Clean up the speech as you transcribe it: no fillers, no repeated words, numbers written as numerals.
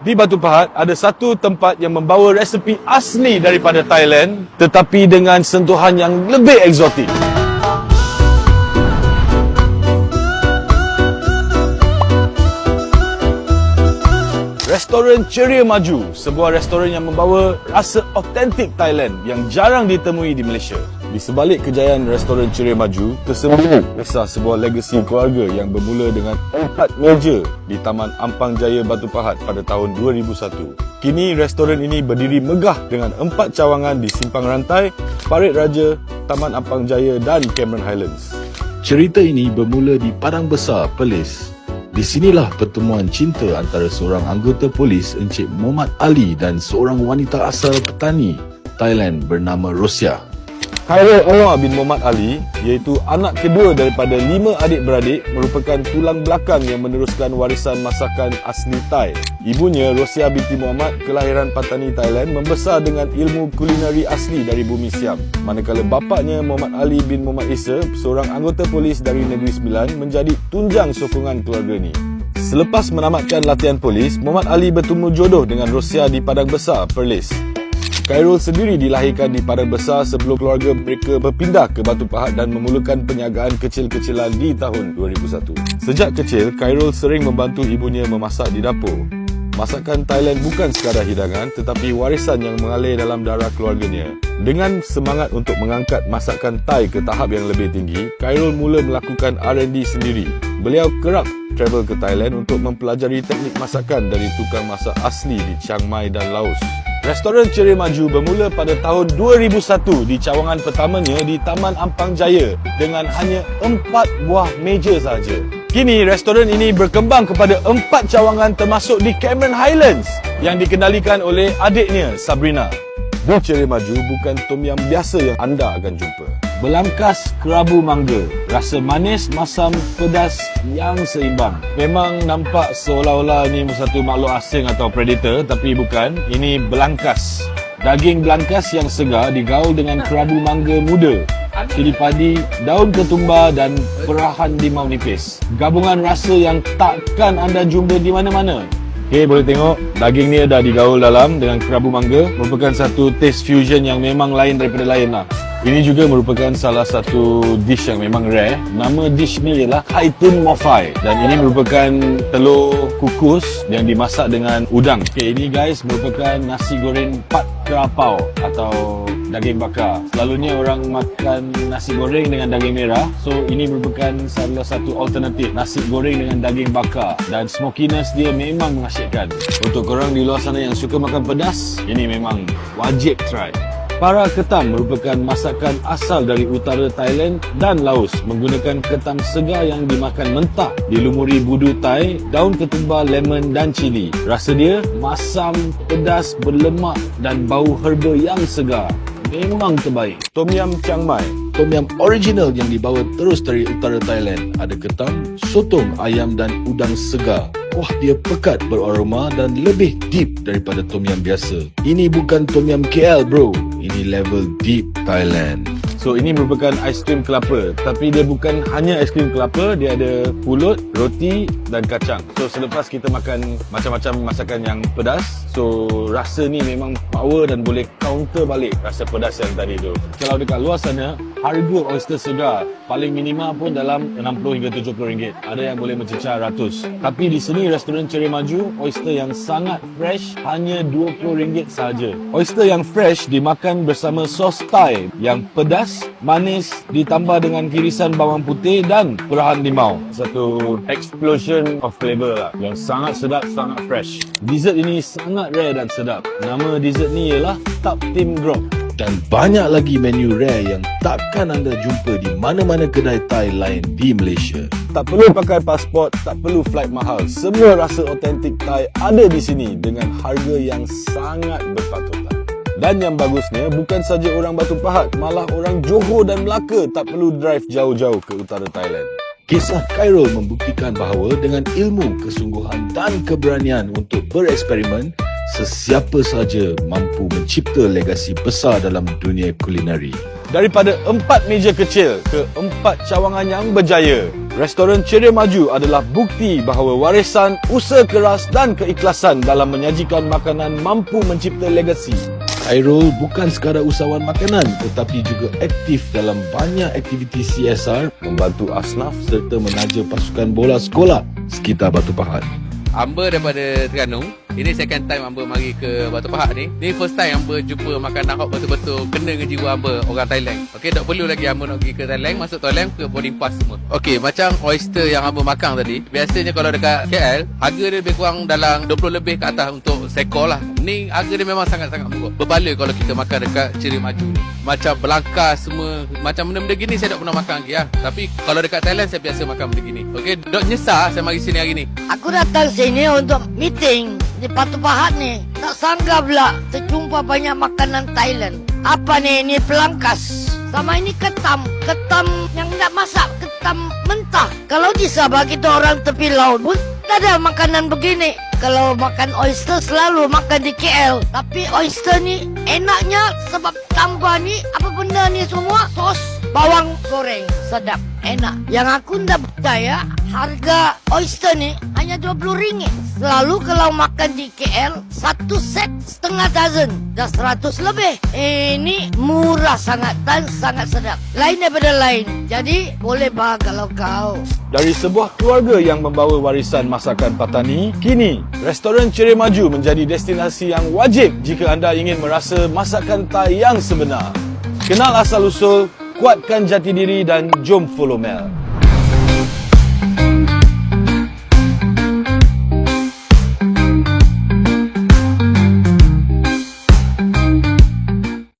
Di Batu Pahat ada satu tempat yang membawa resepi asli daripada Thailand tetapi dengan sentuhan yang lebih eksotik. Restoran Ceria Maju, sebuah restoran yang membawa rasa autentik Thailand yang jarang ditemui di Malaysia. Di sebalik kejayaan restoran Ceria Maju, tersembunyi kisah sebuah legasi keluarga yang bermula dengan 4 meja di Taman Ampang Jaya Batu Pahat pada tahun 2001. Kini restoran ini berdiri megah dengan 4 cawangan di Simpang Rantai, Parit Raja, Taman Ampang Jaya dan Cameron Highlands. Cerita ini bermula di Padang Besar, Perlis. Di sinilah pertemuan cinta antara seorang anggota polis Encik Muhammad Ali dan seorang wanita asal petani Thailand bernama Rosia. Khairul Anwar bin Muhammad Ali, iaitu anak kedua daripada 5 adik-beradik, merupakan tulang belakang yang meneruskan warisan masakan asli Thai. Ibunya, Rosia binti Muhammad, kelahiran Patani Thailand, membesar dengan ilmu kulineri asli dari bumi Siam. Manakala bapaknya, Muhammad Ali bin Muhammad Isa, seorang anggota polis dari Negeri Sembilan, menjadi tunjang sokongan keluarga ini. Selepas menamatkan latihan polis, Muhammad Ali bertemu jodoh dengan Rosia di Padang Besar, Perlis. Khairul sendiri dilahirkan di Padang Besar sebelum keluarga mereka berpindah ke Batu Pahat dan memulakan perniagaan kecil-kecilan di tahun 2001. Sejak kecil, Khairul sering membantu ibunya memasak di dapur. Masakan Thailand bukan sekadar hidangan tetapi warisan yang mengalir dalam darah keluarganya. Dengan semangat untuk mengangkat masakan Thai ke tahap yang lebih tinggi, Khairul mula melakukan R&D sendiri. Beliau kerap travel ke Thailand untuk mempelajari teknik masakan dari tukang masak asli di Chiang Mai dan Laos. Restoran Ceria Maju bermula pada tahun 2001 di cawangan pertamanya di Taman Ampang Jaya dengan hanya 4 buah meja sahaja. Kini restoran ini berkembang kepada 4 cawangan termasuk di Cameron Highlands yang dikendalikan oleh adiknya Sabrina. Di Ceria Maju bukan tom yum biasa yang anda akan jumpa. Belangkas kerabu mangga, rasa manis, masam, pedas yang seimbang. Memang nampak seolah-olah ini satu makhluk asing atau predator, tapi bukan. Ini belangkas. Daging belangkas yang segar digaul dengan kerabu mangga muda, cili padi, daun ketumbar dan perahan limau nipis. Gabungan rasa yang takkan anda jumpa di mana-mana. Okay, boleh tengok daging ni dah digaul dalam dengan kerabu mangga. Merupakan satu taste fusion yang memang lain daripada lain lah. Ini juga merupakan salah satu dish yang memang rare. Nama dish ni ialah Hai Tun Mofai dan ini merupakan telur kukus yang dimasak dengan udang. Okay, ini guys merupakan nasi goreng pat kerapau atau daging bakar. Selalunya orang makan nasi goreng dengan daging merah. So ini merupakan salah satu alternatif nasi goreng dengan daging bakar dan smokiness dia memang mengasyikkan. Untuk korang di luar sana yang suka makan pedas, ini memang wajib try. Para ketam merupakan masakan asal dari utara Thailand dan Laos menggunakan ketam segar yang dimakan mentah, dilumuri budu Thai, daun ketumbar, lemon dan cili. Rasa dia masam, pedas, berlemak dan bau herba yang segar. Memang terbaik. Tom Yum Chiang Mai, tom yum original yang dibawa terus dari utara Thailand. Ada ketam, sotong, ayam dan udang segar. Wah, dia pekat beraroma dan lebih deep daripada tom yum biasa. Ini bukan tom yum KL bro, ini level deep Thailand. So ini merupakan aiskrim kelapa, tapi dia bukan hanya aiskrim kelapa, dia ada pulut, roti dan kacang. So selepas kita makan macam-macam masakan yang pedas, so rasa ni memang power dan boleh counter balik rasa pedas yang tadi tu. Kalau dekat luar sana, harga oyster segar paling minima pun dalam 60 hingga 70 ringgit. Ada yang boleh mencecah ratus. Tapi di sini restoran Ceria Maju, oyster yang sangat fresh hanya 20 ringgit sahaja. Oyster yang fresh dimakan bersama sos Thai yang pedas, manis ditambah dengan kirisan bawang putih dan perahan limau. Satu explosion of flavor lah yang sangat sedap, sangat fresh. Dessert ini sangat rare dan sedap. Nama dessert ni ialah Tap Tim Grog. Dan banyak lagi menu rare yang takkan anda jumpa di mana-mana kedai Thai lain di Malaysia. Tak perlu pakai pasport, tak perlu flight mahal. Semua rasa autentik Thai ada di sini dengan harga yang sangat berpatutan. Dan yang bagusnya, bukan saja orang Batu Pahat, malah orang Johor dan Melaka tak perlu drive jauh-jauh ke utara Thailand. Kisah Khairul membuktikan bahawa dengan ilmu, kesungguhan dan keberanian untuk bereksperimen, sesiapa saja mampu mencipta legasi besar dalam dunia kulineri. Daripada 4 meja kecil ke 4 cawangan yang berjaya, Restoran Ceria Maju adalah bukti bahawa warisan, usaha keras dan keikhlasan dalam menyajikan makanan mampu mencipta legasi. Khairul bukan sekadar usahawan makanan tetapi juga aktif dalam banyak aktiviti CSR, Membantu asnaf. serta menaja pasukan bola sekolah sekitar Batu Pahat. Amba daripada Terengganu. Ini second time Amba mari ke Batu Pahat ni. Ni first time Amba jumpa makanan hot betul-betul kena dengan jiwa Amba orang Thailand. Okey, tak perlu lagi Amba nak pergi ke Thailand, masuk Thailand ke boarding pass semua. Okey, macam oyster yang Amba makan tadi, biasanya kalau dekat KL, harga dia lebih kurang dalam 20 lebih ke atas untuk seekor lah. Ni harga dia memang sangat-sangat murah. Berbala kalau kita makan dekat Ceria Maju ni. Macam belangkas semua, macam benda-benda gini saya tak pernah makan lagi lah. Tapi kalau dekat Thailand saya biasa makan benda gini. Okey, dok nyesal saya mari sini hari ni. Aku datang sini untuk meeting di Batu Pahat ni. Tak sangka pula terjumpa banyak makanan Thailand. Apa ni? Ini pelangkas. Sama ini ketam. Ketam yang tak masak. Ketam mentah. Kalau di Sabah kita orang tepi laut pun tak ada makanan begini. Kalau makan oyster selalu makan di KL. Tapi oyster ni enaknya sebab tambah ni apa benda ni semua sos bawang goreng sedap enak. Yang aku tak percaya harga oyster ni hanya RM20. Selalu kalau makan di KL satu set setengah dozen dah 100 lebih. Ini murah sangat dan sangat sedap. Lain daripada lain. Jadi boleh bah kalau kau. Dari sebuah keluarga yang membawa warisan masakan Patani, kini Restoran Ceria Maju menjadi destinasi yang wajib jika anda ingin merasa masakan Thai yang sebenar. Kenal asal-usul, kuatkan jati diri dan jom follow Mel.